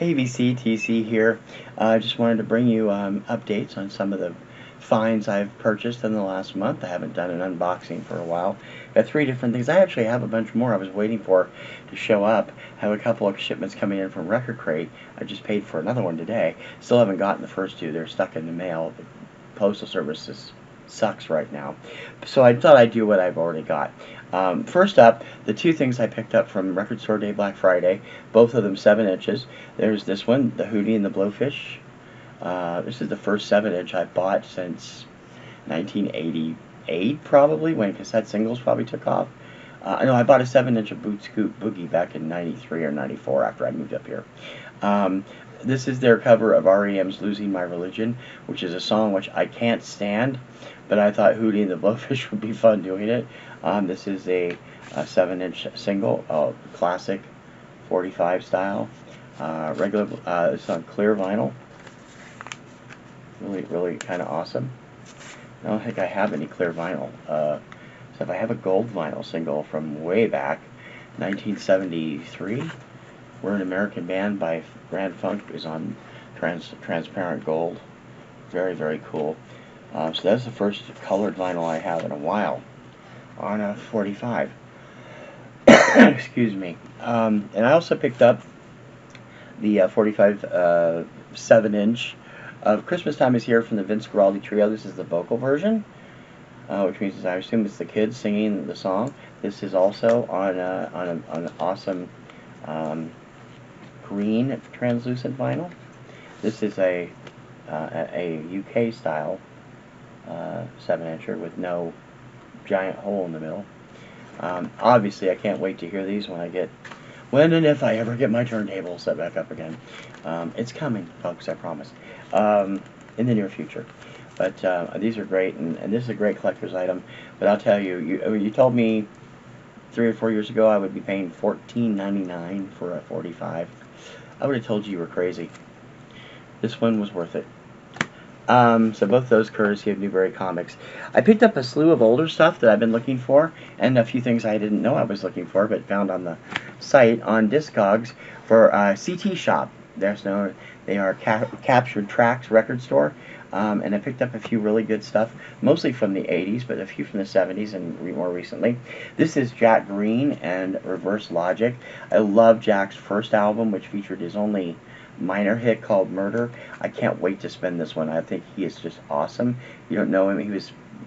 Hey VC, TC here. I just wanted to bring you updates on some of the finds I've purchased in the last month. I haven't done an unboxing for a while. Got three different things. I actually have a bunch more I was waiting for to show up. I have a couple of shipments coming in from Record Crate. I just paid for another one today. Still haven't gotten the first two. They're stuck in the mail. The postal service sucks right now. So I thought I'd do what I've already got. First up, the two things I picked up from Record Store Day Black Friday, both of them 7 inches. There's this one, the Hootie and the Blowfish. This is the first 7-inch I've bought since 1988, probably, when cassette singles probably took off. No, I bought a 7-inch of Boot Scoot Boogie back in 93 or 94 after I moved up here. This is their cover of R.E.M's Losing My Religion, which is a song which I can't stand, but I thought Hootie and the Blowfish would be fun doing it. This is a 7-inch single, classic 45 style, regular, it's on clear vinyl. Really kind of awesome. I don't think I have any clear vinyl. So if I have a gold vinyl single from way back, 1973, We're an American Band by Grand Funk is on transparent gold. Very cool. So that's the first colored vinyl I have in a while on a 45. Excuse me. And I also picked up the 45 7-inch of Christmas Time Is Here from the Vince Guaraldi Trio. This is the vocal version, which means I assume it's the kids singing the song. This is also on an awesome green translucent vinyl. This is a UK style 7-incher with no giant hole in the middle. Obviously, I can't wait to hear these when and if I ever get my turntable set back up again. It's coming, folks, I promise, in the near future. But these are great, and this is a great collector's item. But I'll tell you, you told me 3 or 4 years ago I would be paying $14.99 for a 45. I would have told you were crazy. This one was worth it. So both those courtesy of Newberry Comics. I picked up a slew of older stuff that I've been looking for, and a few things I didn't know I was looking for, but found on the site on Discogs for CT Shop. They are Captured Tracks record store, and I picked up a few really good stuff, mostly from the 80s, but a few from the 70s and more recently. This is Jack Green and Reverse Logic. I love Jack's first album, which featured his only minor hit called Murder. I can't wait to spin this one. I think he is just awesome. You don't know him.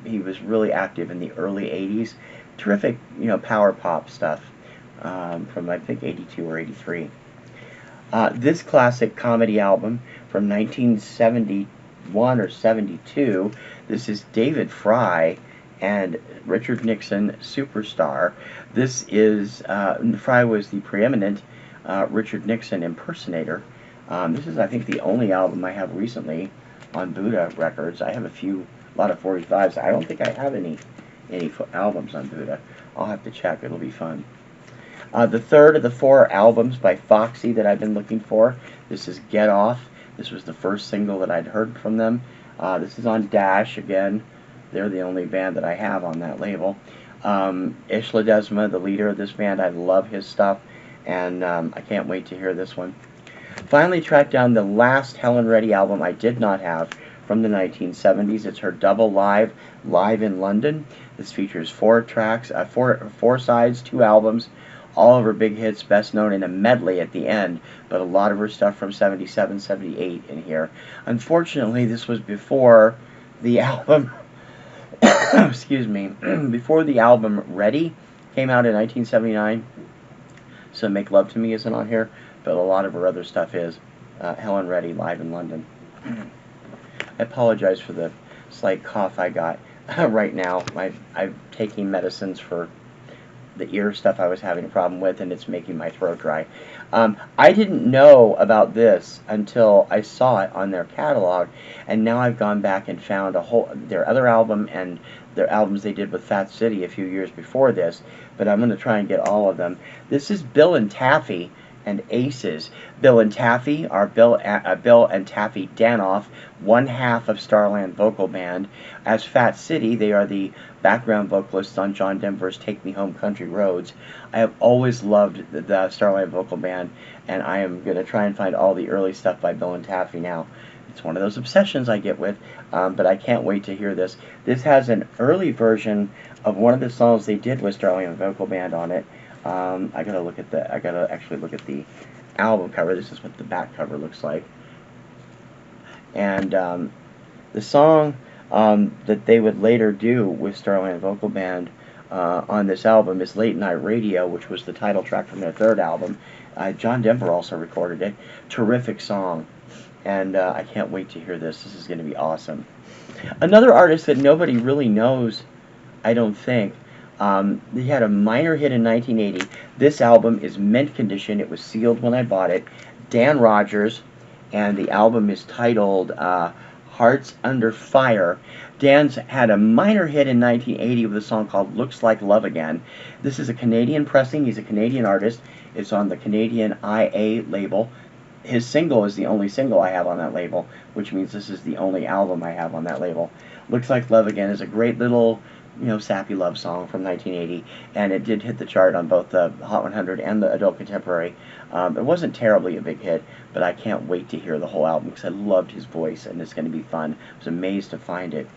He was really active in the early 80s. Terrific, power pop stuff from I think 82 or 83. This classic comedy album from 1971 or 72. This is David Fry and Richard Nixon, Superstar. This is Fry was the preeminent Richard Nixon impersonator. This is, I think, the only album I have recently on Buddha Records. I have a lot of 45s. I don't think I have any albums on Buddha. I'll have to check. It'll be fun. The third of the 4 albums by Foxy that I've been looking for. This is Get Off. This was the first single that I'd heard from them. This is on Dash again. They're the only band that I have on that label. Ish Ledesma, the leader of this band, I love his stuff, and I can't wait to hear this one. Finally tracked down the last Helen Reddy album I did not have from the 1970s. It's her double live in London. This features 4 tracks, 4 sides, 2 albums, all of her big hits, best known in a medley at the end, but a lot of her stuff from 77, 78 in here. Unfortunately, this was before the album, excuse me, before the album Ready came out in 1979. So Make Love to Me isn't on here, but a lot of her other stuff is. Helen Reddy, live in London. I apologize for the slight cough I got right now. I'm taking medicines for the ear stuff I was having a problem with, and it's making my throat dry. I didn't know about this until I saw it on their catalog, and now I've gone back and found their other album and their albums they did with Fat City a few years before this, but I'm going to try and get all of them. This is Bill and Taffy and Aces. Bill and Taffy are Bill and Taffy Danoff, one half of Starland Vocal Band. As Fat City, they are the background vocalists on John Denver's Take Me Home Country Roads. I have always loved the Starland Vocal Band, and I am going to try and find all the early stuff by Bill and Taffy now. It's one of those obsessions I get with, but I can't wait to hear this. This has an early version of one of the songs they did with Starlight Vocal Band on it. I gotta actually look at the album cover. This is what the back cover looks like. And the song that they would later do with Starlight Vocal Band on this album is Late Night Radio, which was the title track from their third album. John Denver also recorded it. Terrific song. And I can't wait to hear this. This is going to be awesome. Another artist that nobody really knows, I don't think, he had a minor hit in 1980. This album is mint condition. It was sealed when I bought it. Dan Rogers, and the album is titled Hearts Under Fire. Dan's had a minor hit in 1980 with a song called Looks Like Love Again. This is a Canadian pressing. He's a Canadian artist. It's on the Canadian IA label. His single is the only single I have on that label, which means this is the only album I have on that label. Looks Like Love Again is a great little, sappy love song from 1980, and it did hit the chart on both the Hot 100 and the Adult Contemporary. It wasn't terribly a big hit, but I can't wait to hear the whole album because I loved his voice, and it's going to be fun. I was amazed to find it.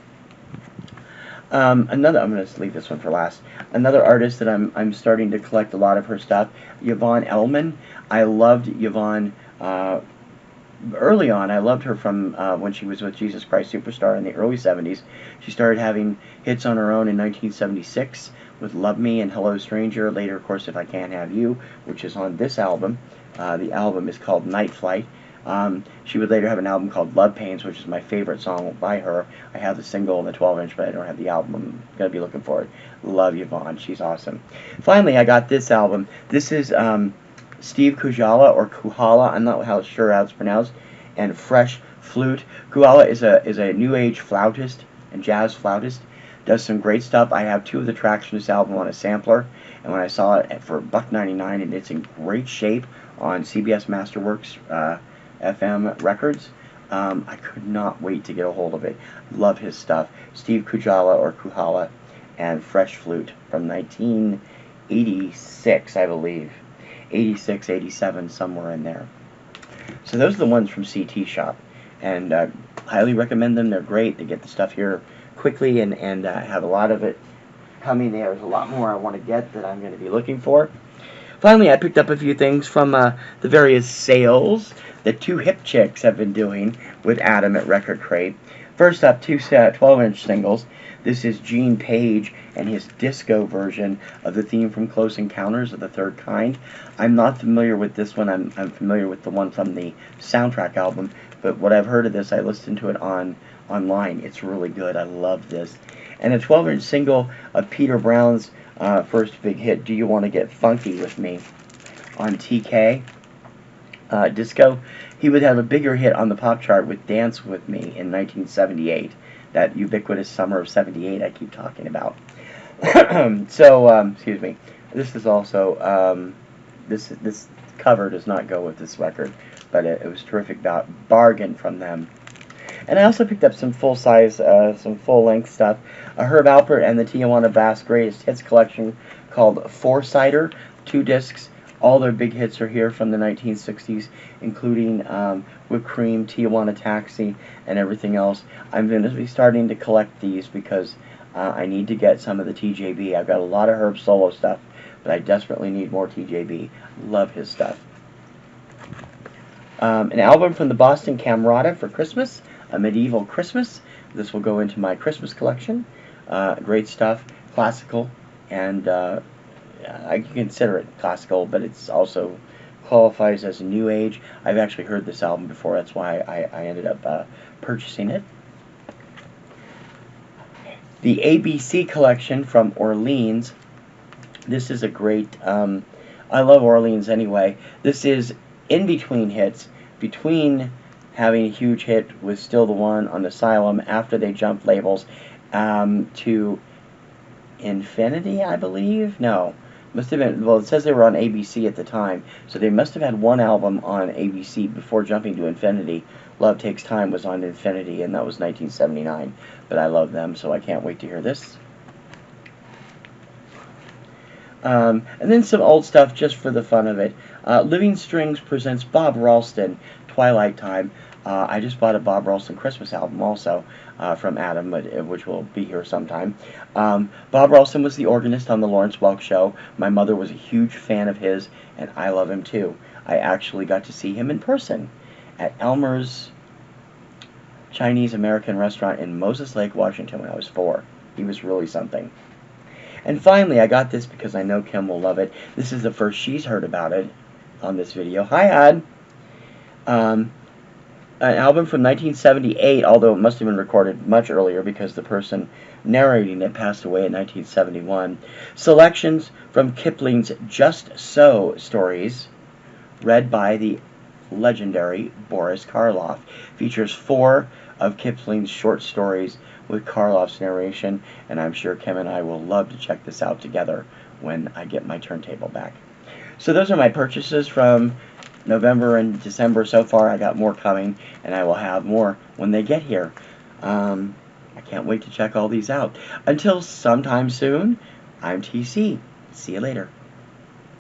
I'm going to leave this one for last. Another artist that I'm starting to collect a lot of her stuff, Yvonne Elliman. I loved Yvonne early on. I loved her from when she was with Jesus Christ Superstar in the early 70s. She started having hits on her own in 1976 with Love Me and Hello Stranger. Later, of course, If I Can't Have You, which is on this album. The album is called Night Flight. She would later have an album called Love Pains, which is my favorite song by her. I have the single and the 12-inch, but I don't have the album. I'm going to be looking for it. Love Yvonne. She's awesome. Finally, I got this album. This is Steve Kujala, or Kuhala, I'm not sure how it's pronounced, and Fresh Flute. Kuhala is a new age flautist and jazz flautist. Does some great stuff. I have 2 of the tracks from this album on a sampler, and when I saw it for $1.99, and it's in great shape on CBS Masterworks FM records, I could not wait to get a hold of it. Love his stuff. Steve Kujala, or Kuhala, and Fresh Flute from 1986, I believe. 86, 87, somewhere in there. So those are the ones from CT Shop, and highly recommend them. They're great. They get the stuff here quickly, and have a lot of it coming. There's a lot more I want to get that I'm going to be looking for. Finally, I picked up a few things from the various sales that 2 hip chicks have been doing with Adam at Record Crate. First up, 2 12-inch singles. This is Gene Page and his disco version of the theme from Close Encounters of the Third Kind. I'm not familiar with this one. I'm familiar with the one from the soundtrack album, but what I've heard of this, I listened to it online. It's really good. I love this. And a 12-inch single of Peter Brown's first big hit, Do You Want to Get Funky With Me, on TK Disco. He would have a bigger hit on the pop chart with Dance With Me in 1978. That ubiquitous summer of 78 I keep talking about. Excuse me. This is also, this cover does not go with this record, but it was terrific bargain from them. And I also picked up some full-size, some full-length stuff. Herb Alpert and the Tijuana Bass Greatest Hits collection called Four-Sider, 2 discs. All their big hits are here from the 1960s, including Whipped Cream, Tijuana Taxi, and everything else. I'm going to be starting to collect these because I need to get some of the TJB. I've got a lot of Herb solo stuff, but I desperately need more TJB. Love his stuff. An album from the Boston Camerata for Christmas, A Medieval Christmas. This will go into my Christmas collection. Great stuff, classical, and I can consider it classical, but it's also qualifies as new age. I've actually heard this album before. That's why I ended up purchasing it. The ABC collection from Orleans. This is a great, I love Orleans anyway. This is in between hits, between having a huge hit with Still the One on Asylum after they jumped labels to Infinity, I believe? No. Must have been, well, it says they were on ABC at the time, so they must have had one album on ABC before jumping to Infinity. Love Takes Time was on Infinity, and that was 1979, but I love them, so I can't wait to hear this. And then some old stuff just for the fun of it. Living Strings presents Bob Ralston, Twilight Time. I just bought a Bob Ralston Christmas album also from Adam, which will be here sometime. Bob Ralston was the organist on the Lawrence Welk Show. My mother was a huge fan of his, and I love him too. I actually got to see him in person at Elmer's Chinese American restaurant in Moses Lake, Washington when I was 4. He was really something. And finally, I got this because I know Kim will love it. This is the first she's heard about it on this video. Hi, Ad. An album from 1978, although it must have been recorded much earlier because the person narrating it passed away in 1971. Selections from Kipling's Just So stories, read by the legendary Boris Karloff. Features 4 of Kipling's short stories with Karloff's narration, and I'm sure Kim and I will love to check this out together when I get my turntable back. So those are my purchases from November and December so far. I got more coming, and I will have more when they get here. I can't wait to check all these out. Until sometime soon, I'm TC. See you later.